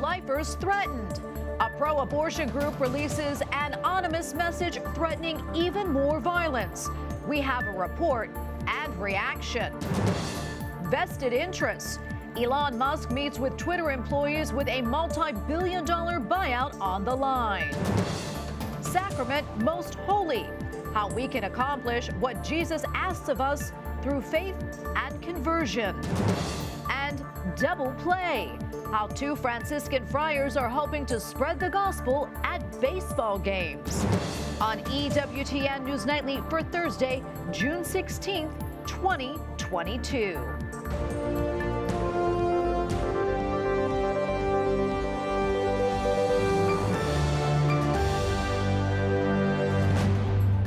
pro-lifers threatened. A pro-abortion group releases an anonymous message threatening even more violence. We have a report and reaction. Vested interests. Elon Musk meets with Twitter employees with a multi-billion-dollar buyout on the line. Sacrament most holy. How we can accomplish what Jesus asks of us through faith and conversion. And double play. How two Franciscan friars are hoping to spread the gospel at baseball games. On EWTN News Nightly for Thursday, June 16th, 2022.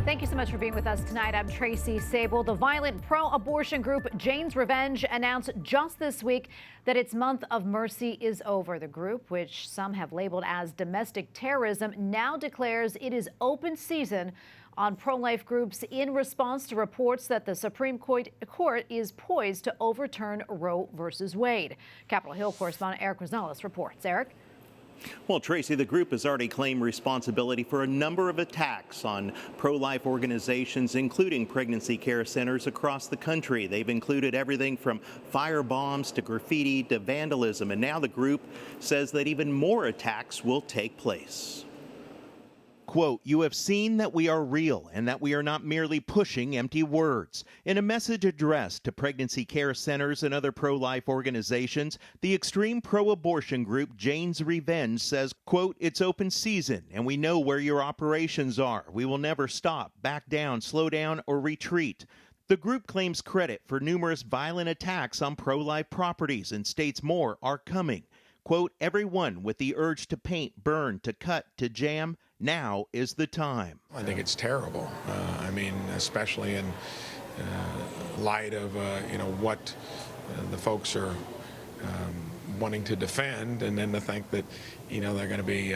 Thank you so much for being with us tonight. I'm Tracy Sabol. The violent pro-abortion group Jane's Revenge announced just this week that its month of mercy is over. The group, which some have labeled as domestic terrorism, now declares it is open season on pro-life groups in response to reports that the Supreme Court is poised to overturn Roe versus Wade. Capitol Hill correspondent Eric Rosales reports. Eric? Well, Tracy, the group has already claimed responsibility for a number of attacks on pro-life organizations, including pregnancy care centers across the country. They've included everything from firebombs to graffiti to vandalism, and now the group says that even more attacks will take place. Quote, "You have seen that we are real and that we are not merely pushing empty words." In a message addressed to pregnancy care centers and other pro-life organizations, the extreme pro-abortion group Jane's Revenge says, quote, "It's open season and we know where your operations are. We will never stop, back down, slow down, or retreat." The group claims credit for numerous violent attacks on pro-life properties and states more are coming. Quote, "Everyone with the urge to paint, burn, to cut, to jam, now is the time." I think it's terrible. Especially in light of, what the folks are wanting to defend, and then to think that, they're going to be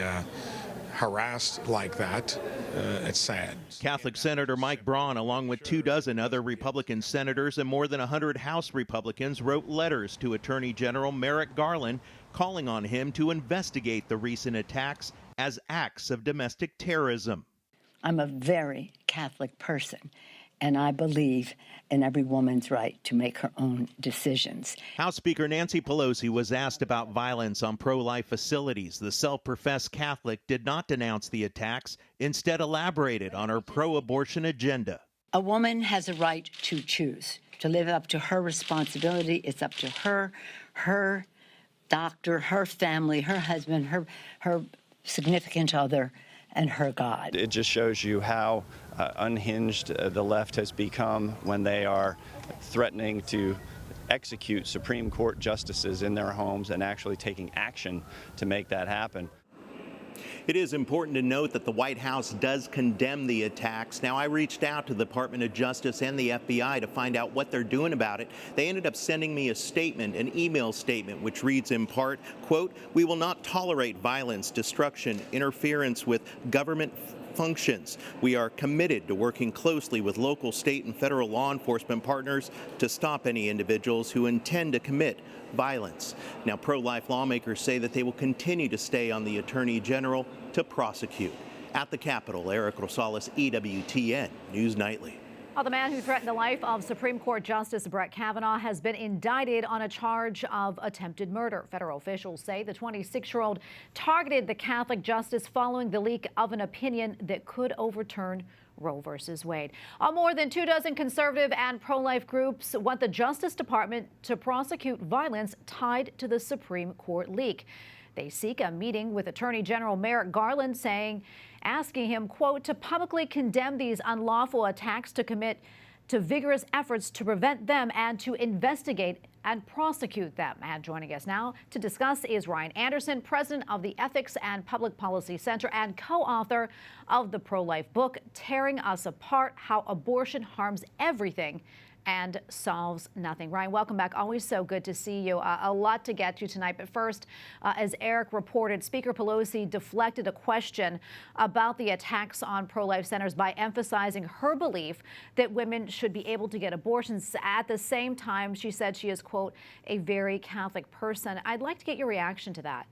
harassed like that. It's sad. Catholic Senator Mike Braun, along with 24 other Republican senators and more than 100 House Republicans, wrote letters to Attorney General Merrick Garland calling on him to investigate the recent attacks as acts of domestic terrorism. I'm a very Catholic person, and I believe in every woman's right to make her own decisions. House Speaker Nancy Pelosi was asked about violence on pro-life facilities. The self-professed Catholic did not denounce the attacks, instead elaborated on her pro-abortion agenda. A woman has a right to choose, to live up to her responsibility. It's up to her doctor, her family, her husband, her significant other, and her God. It just shows you how unhinged the left has become when they are threatening to execute Supreme Court justices in their homes and actually taking action to make that happen. It is important to note that the White House does condemn the attacks. Now, I reached out to the Department of Justice and the FBI to find out what they're doing about it. They ended up sending me a statement, an email statement, which reads in part, quote, "We will not tolerate violence, destruction, interference with government functions. We are committed to working closely with local, state, and federal law enforcement partners to stop any individuals who intend to commit violence." Now, pro-life lawmakers say that they will continue to stay on the Attorney General to prosecute. At the Capitol, Eric Rosales, EWTN News Nightly. Well, the man who threatened the life of Supreme Court Justice Brett Kavanaugh has been indicted on a charge of attempted murder. Federal officials say the 26-year-old targeted the Catholic justice following the leak of an opinion that could overturn Roe versus Wade. More than 24 conservative and pro-life groups want the Justice Department to prosecute violence tied to the Supreme Court leak. They seek a meeting with Attorney General Merrick Garland, asking him, quote, to publicly condemn these unlawful attacks, to commit to vigorous efforts to prevent them and to investigate and prosecute them. And joining us now to discuss is Ryan Anderson, president of the Ethics and Public Policy Center and co-author of the pro-life book, Tearing Us Apart: How Abortion Harms Everything and Solves Nothing. Ryan, welcome back. Always so good to see you. A lot to get to tonight. But first, as Eric reported, Speaker Pelosi deflected a question about the attacks on pro-life centers by emphasizing her belief that women should be able to get abortions. At the same time, she said she is, quote, a very Catholic person. I'd like to get your reaction to that.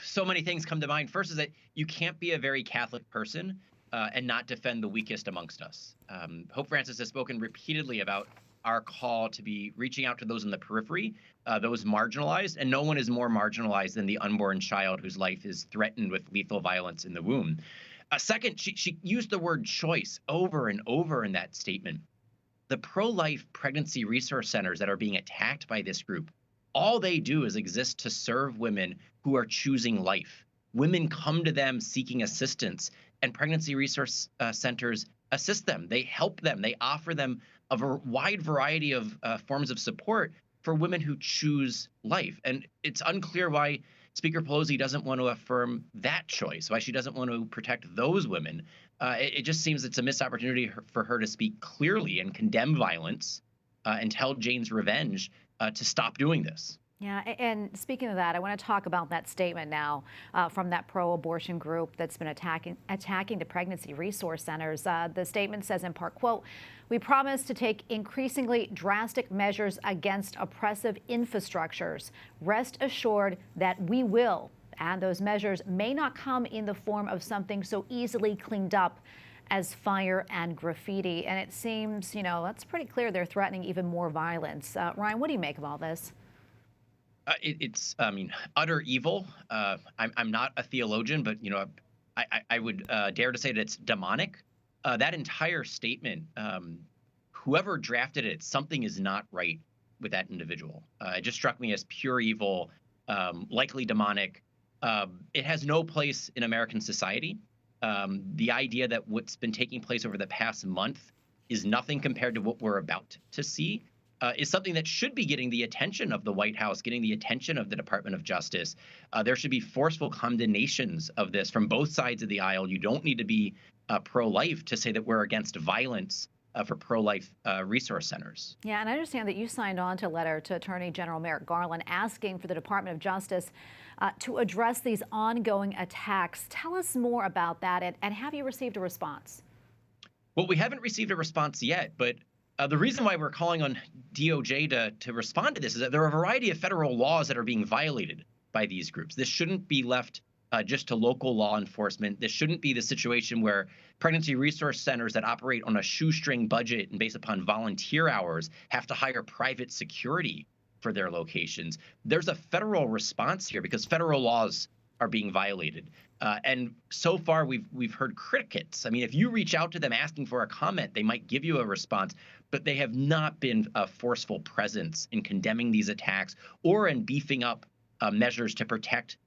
So many things come to mind. First is that you can't be a very Catholic person and not defend the weakest amongst us. Pope Francis has spoken repeatedly about our call to be reaching out to those in the periphery, those marginalized, and no one is more marginalized than the unborn child whose life is threatened with lethal violence in the womb. Second, she used the word choice over and over in that statement. The pro-life pregnancy resource centers that are being attacked by this group, all they do is exist to serve women who are choosing life. Women come to them seeking assistance, and pregnancy resource centers assist them. They help them. They offer them a wide variety of forms of support for women who choose life. And it's unclear why Speaker Pelosi doesn't want to affirm that choice, why she doesn't want to protect those women. It just seems it's a missed opportunity for her to speak clearly and condemn violence and tell Jane's Revenge to stop doing this. Yeah, and speaking of that, I want to talk about that statement now from that pro-abortion group that's been attacking the pregnancy resource centers. The statement says in part, quote, "We promise to take increasingly drastic measures against oppressive infrastructures. Rest assured that we will, and those measures may not come in the form of something so easily cleaned up as fire and graffiti." And it seems, that's pretty clear they're threatening even more violence. Ryan, what do you make of all this? It's utter evil. I'm not a theologian, but, I would dare to say that it's demonic. That entire statement, whoever drafted it, something is not right with that individual. It just struck me as pure evil, likely demonic. It has no place in American society. The idea that what's been taking place over the past month is nothing compared to what we're about to see is something that should be getting the attention of the White House, getting the attention of the Department of Justice. There should be forceful condemnations of this from both sides of the aisle. You don't need to be pro-life to say that we're against violence for pro-life resource centers. Yeah, and I understand that you signed on to a letter to Attorney General Merrick Garland asking for the Department of Justice to address these ongoing attacks. Tell us more about that, and have you received a response? Well, we haven't received a response yet, but the reason why we're calling on DOJ to respond to this is that there are a variety of federal laws that are being violated by these groups. This shouldn't be left just to local law enforcement. This shouldn't be the situation where pregnancy resource centers that operate on a shoestring budget and based upon volunteer hours have to hire private security for their locations. There's a federal response here because federal laws are being violated. And so far, we've heard crickets. I mean, if you reach out to them asking for a comment, they might give you a response, but they have not been a forceful presence in condemning these attacks or in beefing up measures to protect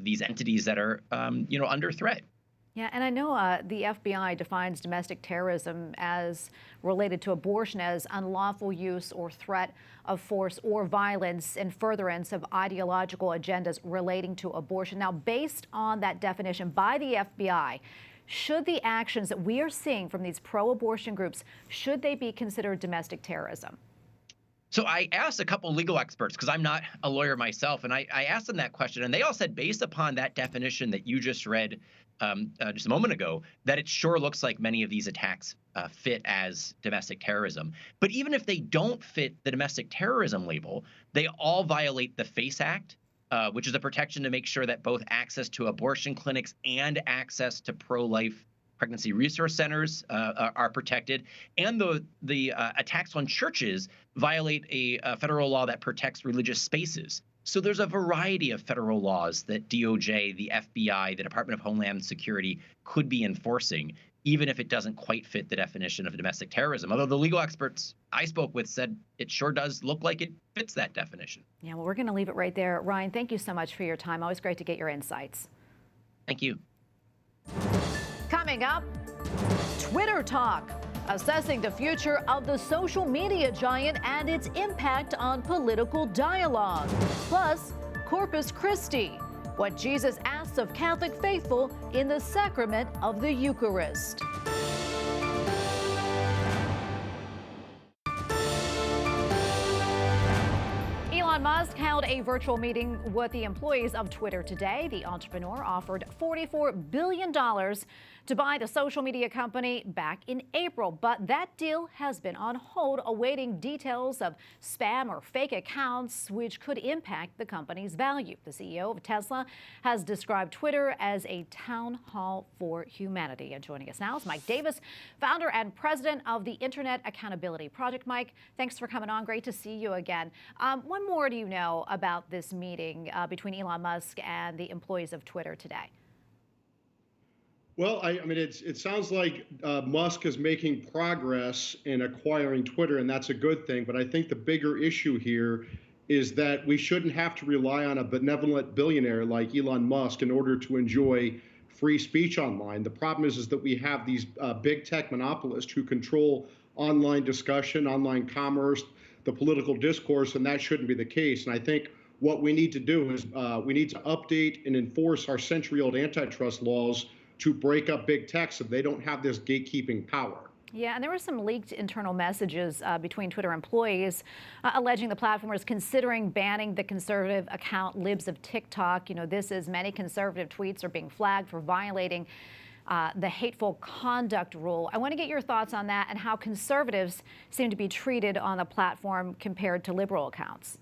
these entities that are, under threat. Yeah, and I know the FBI defines domestic terrorism as related to abortion as unlawful use or threat of force or violence in furtherance of ideological agendas relating to abortion. Now, based on that definition by the FBI, should the actions that we are seeing from these pro-abortion groups, should they be considered domestic terrorism? So I asked a couple legal experts, because I'm not a lawyer myself, and I asked them that question, and they all said, based upon that definition that you just read just a moment ago, that it sure looks like many of these attacks fit as domestic terrorism. But even if they don't fit the domestic terrorism label, they all violate the FACE Act, which is a protection to make sure that both access to abortion clinics and access to pro-life pregnancy resource centers are protected. And the attacks on churches violate a federal law that protects religious spaces. So there's a variety of federal laws that DOJ, the FBI, the Department of Homeland Security could be enforcing, even if it doesn't quite fit the definition of domestic terrorism. Although the legal experts I spoke with said it sure does look like it fits that definition. Yeah, well, we're going to leave it right there. Ryan, thank you so much for your time. Always great to get your insights. Thank you. Coming up, Twitter talk, assessing the future of the social media giant and its impact on political dialogue. Plus, Corpus Christi, what Jesus asks of Catholic faithful in the sacrament of the Eucharist. Elon Elon Musk held a virtual meeting with the employees of Twitter today. The entrepreneur offered $44 billion to buy the social media company back in April, but that deal has been on hold, awaiting details of spam or fake accounts, which could impact the company's value. The CEO of Tesla has described Twitter as a town hall for humanity. And joining us now is Mike Davis, founder and president of the Internet Accountability Project. Mike, thanks for coming on. Great to see you again. What more do you know about this meeting between Elon Musk and the employees of Twitter today? Well, I mean, it sounds like Musk is making progress in acquiring Twitter, and that's a good thing. But I think the bigger issue here is that we shouldn't have to rely on a benevolent billionaire like Elon Musk in order to enjoy free speech online. The problem is that we have these big tech monopolists who control online discussion, online commerce, the political discourse, and that shouldn't be the case. And I think what we need to do is we need to update and enforce our century-old antitrust laws to break up big tech so they don't have this gatekeeping power. Yeah, and there were some leaked internal messages between Twitter employees alleging the platform is considering banning the conservative account Libs of TikTok. You know, this is many conservative tweets are being flagged for violating the hateful conduct rule. I want to get your thoughts on that and how conservatives seem to be treated on the platform compared to liberal accounts.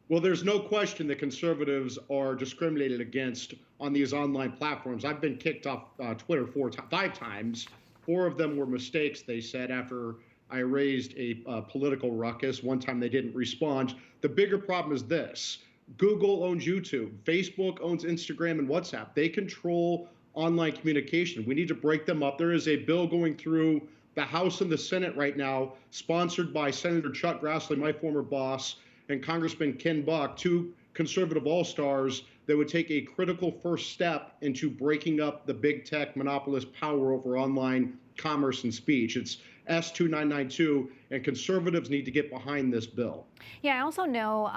Well, there's no question that conservatives are discriminated against on these online platforms. I've been kicked off Twitter 5 times. 4 of them were mistakes, they said, after I raised a political ruckus. One time they didn't respond. The bigger problem is this. Google owns YouTube. Facebook owns Instagram and WhatsApp. They control online communication. We need to break them up. There is a bill going through the House and the Senate right now, sponsored by Senator Chuck Grassley, my former boss, and Congressman Ken Buck, 2 conservative all-stars that would take a critical first step into breaking up the big tech monopolist power over online commerce and speech. It's S2992, and conservatives need to get behind this bill. Yeah, I also know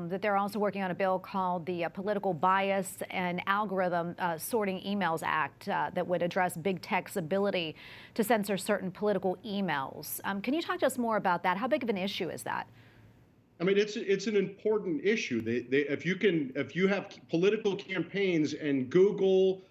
that they're also working on a bill called the Political Bias and Algorithm Sorting Emails Act that would address big tech's ability to censor certain political emails. Can you talk to us more about that? How big of an issue is that? I mean, it's an important issue. If you have political campaigns and Google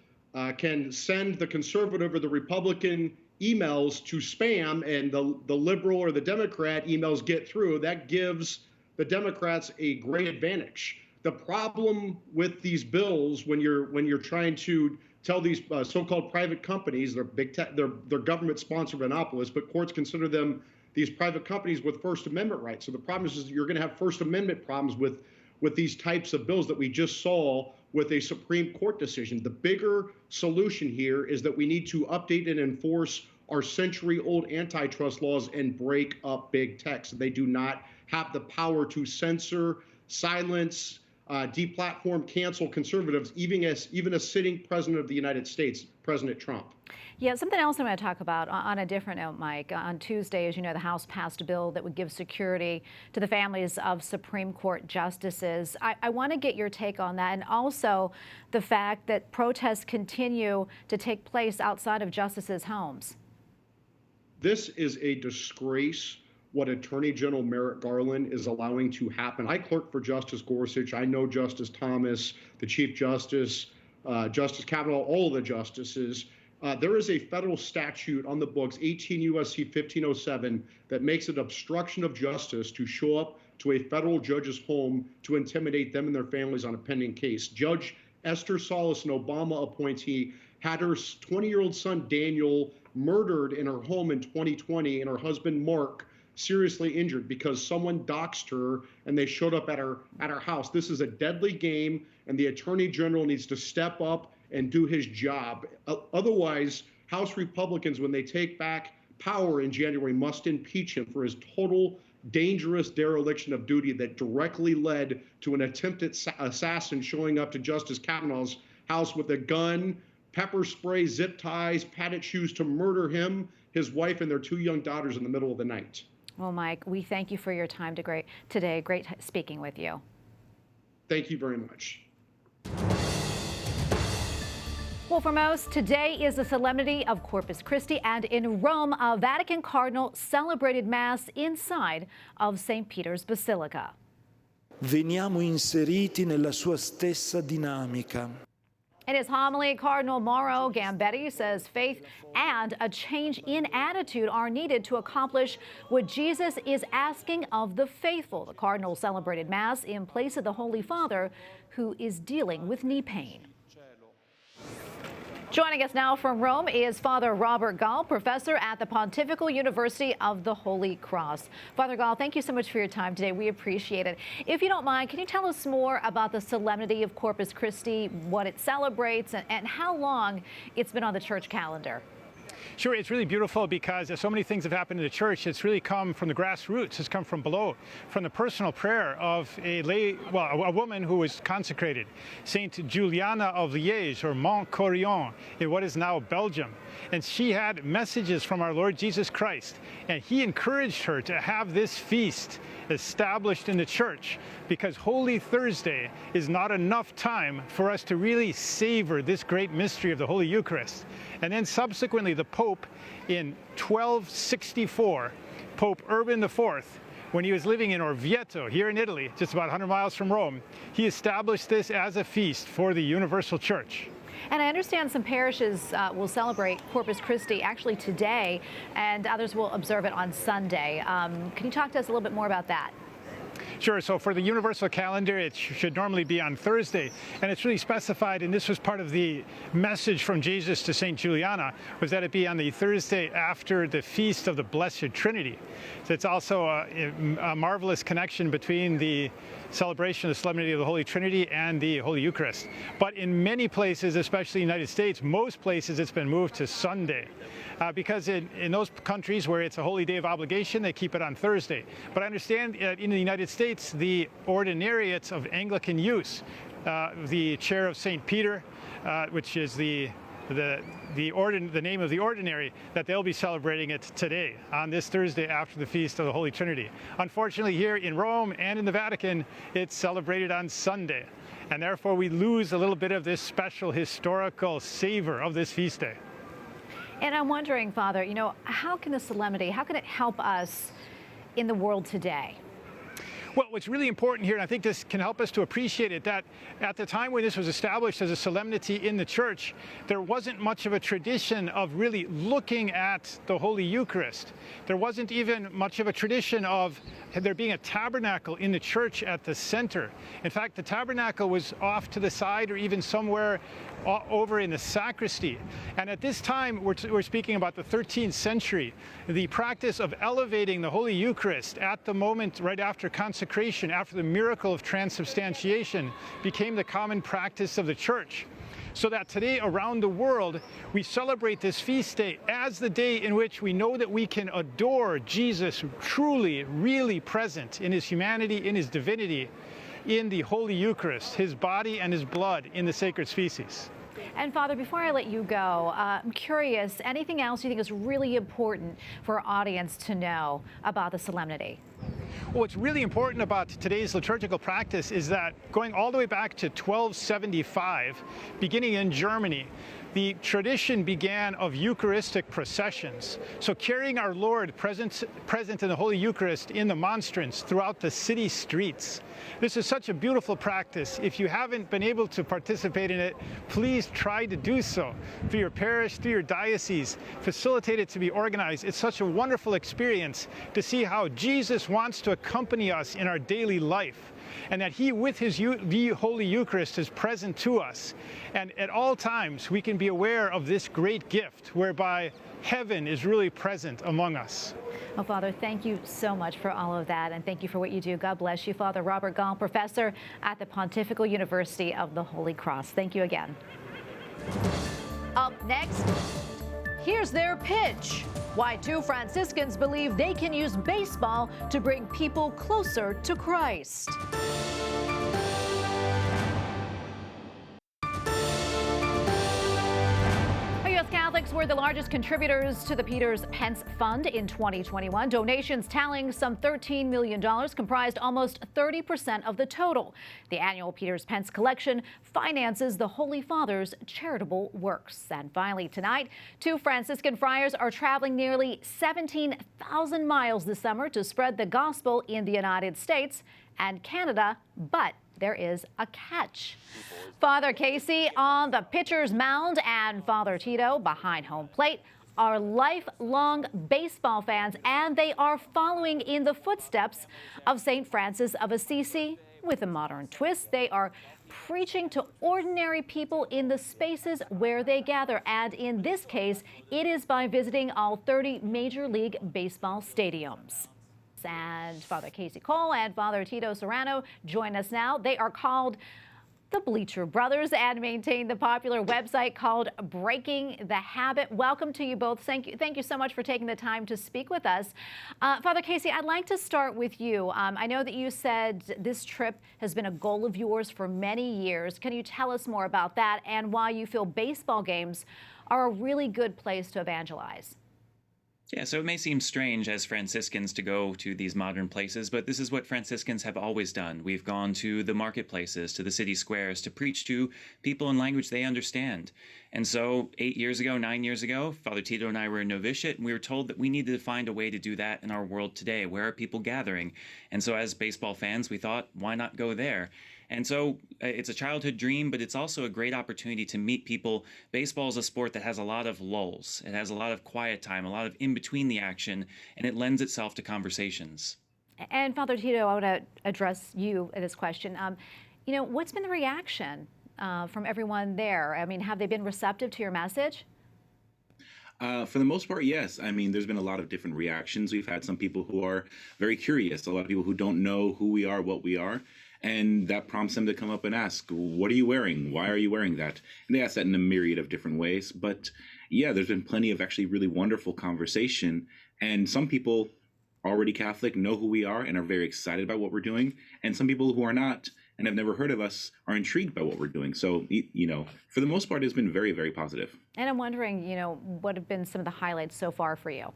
can send the conservative or the Republican emails to spam, and the liberal or the Democrat emails get through, that gives the Democrats a great advantage. The problem with these bills, when you're trying to tell these so-called private companies, they're big tech, they're government-sponsored monopolists, but courts consider them these private companies with First Amendment rights. So the problem is you're going to have First Amendment problems with these types of bills that we just saw with a Supreme Court decision. The bigger solution here is that we need to update and enforce our century-old antitrust laws and break up big tech so they do not have the power to censor, silence, deplatform, cancel conservatives, even a sitting president of the United States, President Trump. Yeah, something else I'm going to talk about on a different note, Mike. On Tuesday, as you know, the House passed a bill that would give security to the families of Supreme Court justices. I want to get your take on that, and also the fact that protests continue to take place outside of justices' homes. This is a disgrace what Attorney General Merrick Garland is allowing to happen. I clerked for Justice Gorsuch. I know Justice Thomas, the Chief Justice, Justice Kavanaugh, all of the justices. There is a federal statute on the books, 18 U.S.C. 1507, that makes it obstruction of justice to show up to a federal judge's home to intimidate them and their families on a pending case. Judge Esther Salas, an Obama appointee, had her 20-year-old son, Daniel, murdered in her home in 2020, and her husband, Mark, seriously injured because someone doxed her and they showed up at her house. This is a deadly game, and the Attorney General needs to step up and do his job. Otherwise, House Republicans, when they take back power in January, must impeach him for his total dangerous dereliction of duty that directly led to an attempted assassin showing up to Justice Kavanaugh's house with a gun, pepper spray, zip ties, padded shoes to murder him, his wife, and their 2 young daughters in the middle of the night. Well, Mike, we thank you for your time today. Great speaking with you. Thank you very much. Well, for most, today is the solemnity of Corpus Christi, and in Rome, a Vatican cardinal celebrated Mass inside of St. Peter's Basilica. veniamo inseriti nella sua stessa dinamica. In his homily, Cardinal Mauro Gambetti says faith and a change in attitude are needed to accomplish what Jesus is asking of the faithful. The Cardinal celebrated Mass in place of the Holy Father, who is dealing with knee pain. Joining us now from Rome is Father Robert Gall, professor at the Pontifical University of the Holy Cross. Father Gall, thank you so much for your time today. We appreciate it. If you don't mind, can you tell us more about the solemnity of Corpus Christi, what it celebrates, and how long it's been on the church calendar? Sure, it's really beautiful because so many things have happened in the church. It's really come from the grassroots. It's come from below, from the personal prayer of a woman who was consecrated, Saint Juliana of Liège, or Montcorillon, in what is now Belgium. And she had messages from our Lord Jesus Christ, and he encouraged her to have this feast established in the church, because Holy Thursday is not enough time for us to really savor this great mystery of the Holy Eucharist. And then subsequently, the Pope in 1264, Pope Urban IV, when he was living in Orvieto here in Italy, just about 100 miles from Rome, he established this as a feast for the universal church. And I understand some parishes will celebrate Corpus Christi actually today, and others will observe it on Sunday. Can you talk to us a little bit more about that? Sure. So for the universal calendar, it should normally be on Thursday, and it's really specified, and this was part of the message from Jesus to St. Juliana, was that it be on the Thursday after the Feast of the Blessed Trinity. So it's also a marvelous connection between the celebration of the Solemnity of the Holy Trinity and the Holy Eucharist. But in many places, especially in the United States, most places it's been moved to Sunday. Because in those countries where it's a holy day of obligation, they keep it on Thursday. But I understand in the United States, the ordinariates of Anglican use, the chair of St. Peter, which is the name of the ordinary, that they'll be celebrating it today, on this Thursday after the Feast of the Holy Trinity. Unfortunately, here in Rome and in the Vatican, it's celebrated on Sunday. And therefore, we lose a little bit of this special historical savor of this feast day. And I'm wondering, Father, how can the solemnity, how can it help us in the world today? Well, what's really important here, and I think this can help us to appreciate it, that at the time when this was established as a solemnity in the church, there wasn't much of a tradition of really looking at the Holy Eucharist. There wasn't even much of a tradition of there being a tabernacle in the church at the center. In fact, the tabernacle was off to the side or even somewhere over in the sacristy. And at this time, we're speaking about the 13th century, the practice of elevating the Holy Eucharist at the moment right after consecration, after the miracle of transubstantiation, became the common practice of the church. So that today around the world, we celebrate this feast day as the day in which we know that we can adore Jesus truly, really present in his humanity, in his divinity, in the Holy Eucharist, his body and his blood in the sacred species. And Father, before I let you go, I'm curious, anything else you think is really important for our audience to know about the solemnity? What's really important about today's liturgical practice is that going all the way back to 1275, beginning in Germany, the tradition began of Eucharistic processions. So carrying our Lord present in the Holy Eucharist in the monstrance throughout the city streets. This is such a beautiful practice. If you haven't been able to participate in it, please try to do so. Through your parish, through your diocese, facilitate it to be organized. It's such a wonderful experience to see how Jesus wants to accompany us in our daily life, and that he, with the Holy Eucharist, is present to us. And at all times, we can be aware of this great gift whereby heaven is really present among us. Well, Father, thank you so much for all of that, and thank you for what you do. God bless you, Father Robert Gall, professor at the Pontifical University of the Holy Cross. Thank you again. Up next, here's their pitch. Why two Franciscans believe they can use baseball to bring people closer to Christ. U.S. Catholics were the largest contributors to the Peters Pence Fund in 2021. Donations tallying some $13 million comprised almost 30% of the total. The annual Peters Pence collection finances the Holy Father's charitable works. And finally, tonight, two Franciscan friars are traveling nearly 17,000 miles this summer to spread the gospel in the United States and Canada, but there is a catch. Father Casey on the pitcher's mound and Father Tito behind home plate are lifelong baseball fans, and they are following in the footsteps of St. Francis of Assisi with a modern twist. They are preaching to ordinary people in the spaces where they gather, and in this case, it is by visiting all 30 Major League Baseball stadiums. And Father Casey Cole and Father Tito Serrano join us now. They are called the Bleacher Brothers and maintain the popular website called Breaking the Habit. Welcome to you both. Thank you so much for taking the time to speak with us. Father Casey, I'd like to start with you. I know that you said this trip has been a goal of yours for many years. Can you tell us more about that and why you feel baseball games are a really good place to evangelize? Yeah, so it may seem strange as Franciscans to go to these modern places, but this is what Franciscans have always done. We've gone to the marketplaces, to the city squares, to preach to people in language they understand. And so 9 years ago, Father Tito and I were in novitiate, and we were told that we needed to find a way to do that in our world today. Where are people gathering? And so as baseball fans, we thought, why not go there? And so it's a childhood dream, but it's also a great opportunity to meet people. Baseball is a sport that has a lot of lulls. It has a lot of quiet time, a lot of in between the action, and it lends itself to conversations. And Father Tito, I want to address you at this question. What's been the reaction from everyone there? I mean, have they been receptive to your message? For the most part, yes. I mean, there's been a lot of different reactions. We've had some people who are very curious, a lot of people who don't know who we are, what we are. And that prompts them to come up and ask, what are you wearing? Why are you wearing that? And they ask that in a myriad of different ways. But yeah, there's been plenty of actually really wonderful conversation. And some people already Catholic know who we are and are very excited about what we're doing. And some people who are not and have never heard of us are intrigued by what we're doing. So, for the most part, it's been very, very positive. And I'm wondering, what have been some of the highlights so far for you?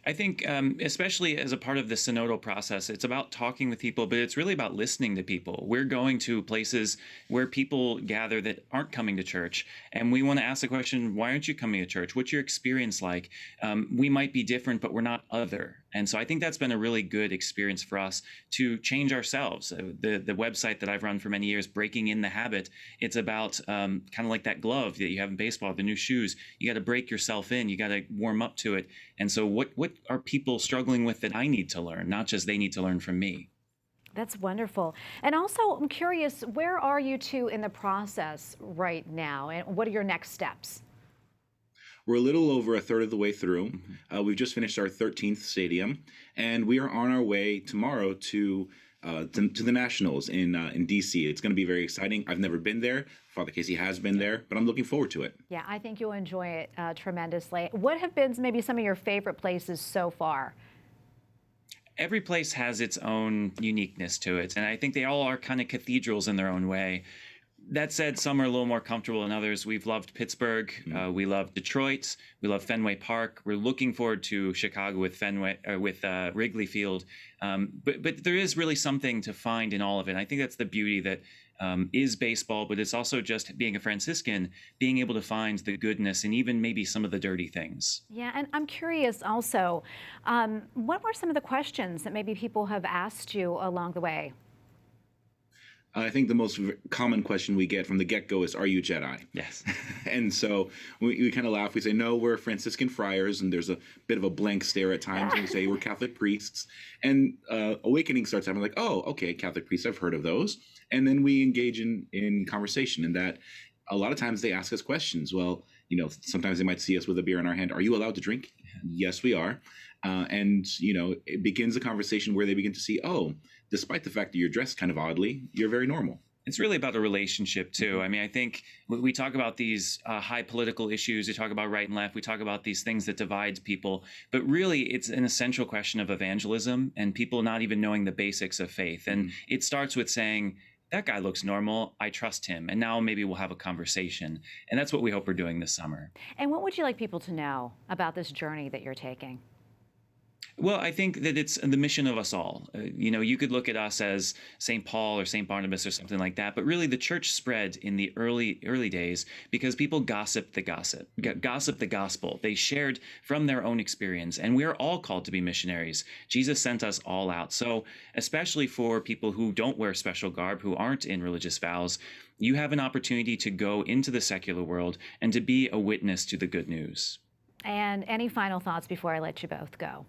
I think especially as a part of the synodal process, it's about talking with people, but it's really about listening to people. We're going to places where people gather that aren't coming to church, and we want to ask the question, why aren't you coming to church? What's your experience like? We might be different, but we're not other. And so I think that's been a really good experience for us to change ourselves. The website that I've run for many years, Breaking in the Habit, it's about kind of like that glove that you have in baseball, the new shoes. You got to break yourself in. You got to warm up to it. And so what are people struggling with that I need to learn, not just they need to learn from me? That's wonderful. And also, I'm curious, where are you two in the process right now? And what are your next steps? We're a little over a third of the way through. We've just finished our 13th stadium, and we are on our way tomorrow to the Nationals in D.C. It's going to be very exciting. I've never been there. Father Casey has been there, but I'm looking forward to it. Yeah, I think you'll enjoy it tremendously. What have been maybe some of your favorite places so far? Every place has its own uniqueness to it, and I think they all are kind of cathedrals in their own way. That said, some are a little more comfortable than others. We've loved Pittsburgh. We love Detroit. We love Fenway Park. We're looking forward to Chicago with Wrigley Field. But there is really something to find in all of it. I think that's the beauty that is baseball, but it's also just being a Franciscan, being able to find the goodness and even maybe some of the dirty things. Yeah, and I'm curious also, what were some of the questions that maybe people have asked you along the way? I think the most common question we get from the get-go is, are you Jedi? Yes. And so we kind of laugh. We say, no, we're Franciscan friars, and there's a bit of a blank stare at times. And we say, we're Catholic priests. And awakening starts happening, like, oh, okay, Catholic priests, I've heard of those. And then we engage in conversation, and that a lot of times they ask us questions. Well, sometimes they might see us with a beer in our hand. Are you allowed to drink? Yes, we are. And it begins a conversation where they begin to see, oh, despite the fact that you're dressed kind of oddly, you're very normal. It's really about a relationship, too. I mean, I think we talk about these high political issues. We talk about right and left. We talk about these things that divide people. But really, it's an essential question of evangelism and people not even knowing the basics of faith. And it starts with saying, that guy looks normal. I trust him. And now maybe we'll have a conversation. And that's what we hope we're doing this summer. And what would you like people to know about this journey that you're taking? Well, I think that it's the mission of us all. You could look at us as St. Paul or St. Barnabas or something like that, but really the church spread in the early days because people gossiped the gospel. They shared from their own experience, and we are all called to be missionaries. Jesus sent us all out. So especially for people who don't wear special garb, who aren't in religious vows, you have an opportunity to go into the secular world and to be a witness to the good news. And any final thoughts before I let you both go?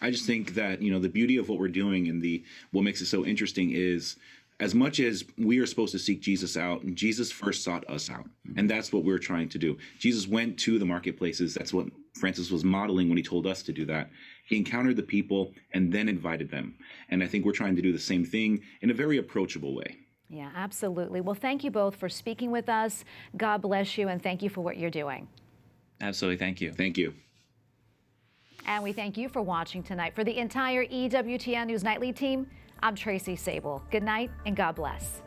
I just think that, the beauty of what we're doing and what makes it so interesting is as much as we are supposed to seek Jesus out, Jesus first sought us out. And that's what we're trying to do. Jesus went to the marketplaces. That's what Francis was modeling when he told us to do that. He encountered the people and then invited them. And I think we're trying to do the same thing in a very approachable way. Yeah, absolutely. Well, thank you both for speaking with us. God bless you, and thank you for what you're doing. Absolutely. Thank you. Thank you. And we thank you for watching tonight. For the entire EWTN News Nightly team, I'm Tracy Sabol. Good night and God bless.